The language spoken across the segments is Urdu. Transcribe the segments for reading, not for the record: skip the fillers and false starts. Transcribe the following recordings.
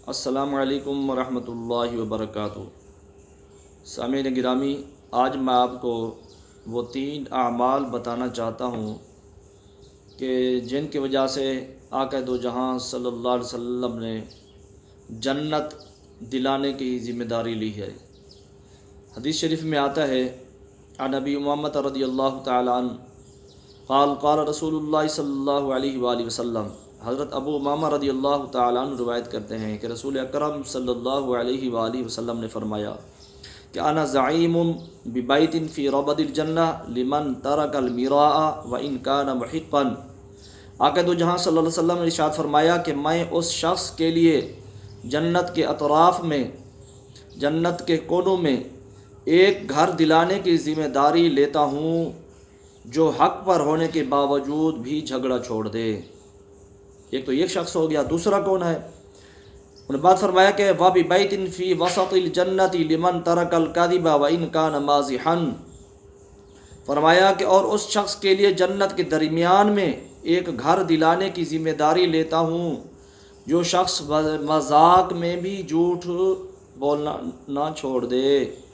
السلام علیکم ورحمۃ اللہ وبرکاتہ۔ سامعین گرامی، آج میں آپ کو وہ 3 اعمال بتانا چاہتا ہوں کہ جن کی وجہ سے آقا دو جہاں صلی اللہ علیہ وسلم نے جنت دلانے کی ذمہ داری لی ہے۔ حدیث شریف میں آتا ہے عن ابی امامہ رضی اللہ تعالی عنہ قال قال رسول اللہ صلی اللہ علیہ وآلہ وسلم، حضرت ابو امامہ رضی اللہ تعالیٰ عنہ روایت کرتے ہیں کہ رسول اکرم صلی اللہ علیہ وآلہ وسلم نے فرمایا کہ انا زعیم ببیت فی ربد الجنہ لمن ترک المراء وان کان محقا۔ آقا دو جہاں صلی اللہ علیہ وسلم نے ارشاد فرمایا کہ میں اس شخص کے لیے جنت کے اطراف میں، جنت کے کونوں میں ایک گھر دلانے کی ذمہ داری لیتا ہوں جو حق پر ہونے کے باوجود بھی جھگڑا چھوڑ دے۔ ایک تو یہ شخص ہو گیا، دوسرا کون ہے؟ انہوں نے بات فرمایا کہ وَبِبَيْتٍ فِي وَسَطِ الْجَنَّةِ لِمَنْ تَرَكَ الْكَذِبَ وَإِنْ كَانَ مَازِحًا۔ فرمایا کہ اور اس شخص کے لیے جنت کے درمیان میں ایک گھر دلانے کی ذمہ داری لیتا ہوں جو شخص مذاق میں بھی جھوٹ بولنا نہ چھوڑ دے،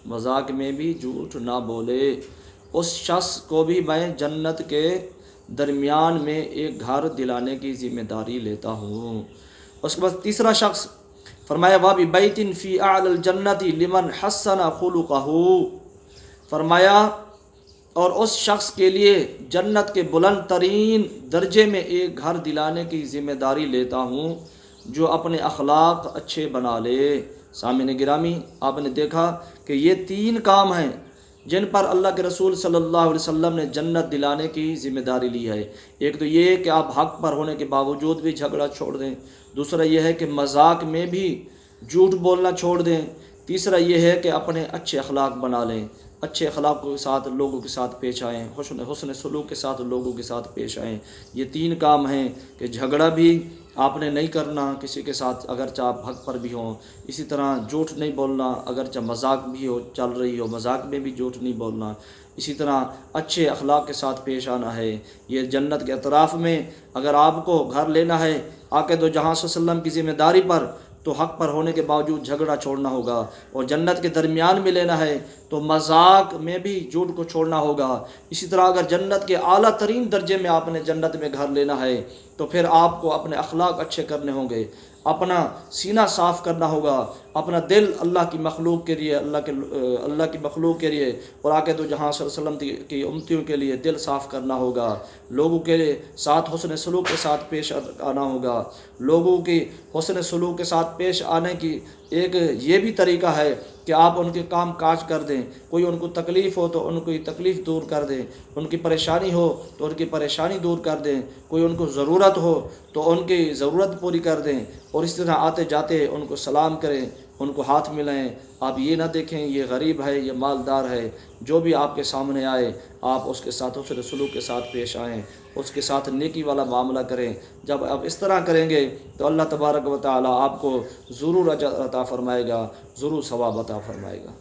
مذاق میں بھی جھوٹ نہ بولے، اس شخص کو بھی میں جنت کے درمیان میں ایک گھر دلانے کی ذمہ داری لیتا ہوں۔ اس کے بعد تیسرا شخص فرمایا وَبِبَيْتٍ فِي أَعْلَى الْجَنَّةِ لِمَنْ حَسَّنَ خُلُقَهُ۔ فرمایا اور اس شخص کے لیے جنت کے بلند ترین درجے میں ایک گھر دلانے کی ذمہ داری لیتا ہوں جو اپنے اخلاق اچھے بنا لے۔ سامعین گرامی، آپ نے دیکھا کہ یہ 3 کام ہیں جن پر اللہ کے رسول صلی اللہ علیہ وسلم نے جنت دلانے کی ذمہ داری لی ہے۔ ایک تو یہ کہ آپ حق پر ہونے کے باوجود بھی جھگڑا چھوڑ دیں، دوسرا یہ ہے کہ مذاق میں بھی جھوٹ بولنا چھوڑ دیں، تیسرا یہ ہے کہ اپنے اچھے اخلاق بنا لیں، اچھے اخلاق کے ساتھ لوگوں کے ساتھ پیش آئیں، حسن سلوک کے ساتھ لوگوں کے ساتھ پیش آئیں۔ یہ 3 کام ہیں کہ جھگڑا بھی آپ نے نہیں کرنا کسی کے ساتھ اگرچہ آپ حق پر بھی ہوں، اسی طرح جھوٹ نہیں بولنا اگرچہ مذاق بھی ہو چل رہی ہو، مذاق میں بھی جھوٹ نہیں بولنا، اسی طرح اچھے اخلاق کے ساتھ پیش آنا ہے۔ یہ جنت کے اطراف میں اگر آپ کو گھر لینا ہے آقا دو جہاں صلی اللہ علیہ وسلم کی ذمہ داری پر، تو حق پر ہونے کے باوجود جھگڑا چھوڑنا ہوگا، اور جنت کے درمیان میں لینا ہے تو مذاق میں بھی جھوٹ کو چھوڑنا ہوگا۔ اسی طرح اگر جنت کے اعلیٰ ترین درجے میں آپ نے جنت میں گھر لینا ہے تو پھر آپ کو اپنے اخلاق اچھے کرنے ہوں گے، اپنا سینہ صاف کرنا ہوگا، اپنا دل اللہ کی مخلوق کے لیے، اللہ کی مخلوق کے لیے اور آقا دو جہاں صلی اللہ علیہ وسلم کی امتیوں کے لیے دل صاف کرنا ہوگا، لوگوں کے ساتھ حسن سلوک کے ساتھ پیش آنا ہوگا۔ لوگوں کی حسن سلوک کے ساتھ پیش آنے کی ایک یہ بھی طریقہ ہے کہ آپ ان کے کام کاج کر دیں، کوئی ان کو تکلیف ہو تو ان کی تکلیف دور کر دیں، ان کی پریشانی ہو تو ان کی پریشانی دور کر دیں، کوئی ان کو ضرورت ہو تو ان کی ضرورت پوری کر دیں، اور اس طرح آتے جاتے ان کو سلام کریں، ان کو ہاتھ ملائیں۔ آپ یہ نہ دیکھیں یہ غریب ہے یہ مالدار ہے، جو بھی آپ کے سامنے آئے آپ اس کے ساتھ حسن سلوک کے ساتھ پیش آئیں، اس کے ساتھ نیکی والا معاملہ کریں۔ جب آپ اس طرح کریں گے تو اللہ تبارک و تعالی آپ کو ضرور اجر عطا فرمائے گا، ضرور ثواب عطا فرمائے گا۔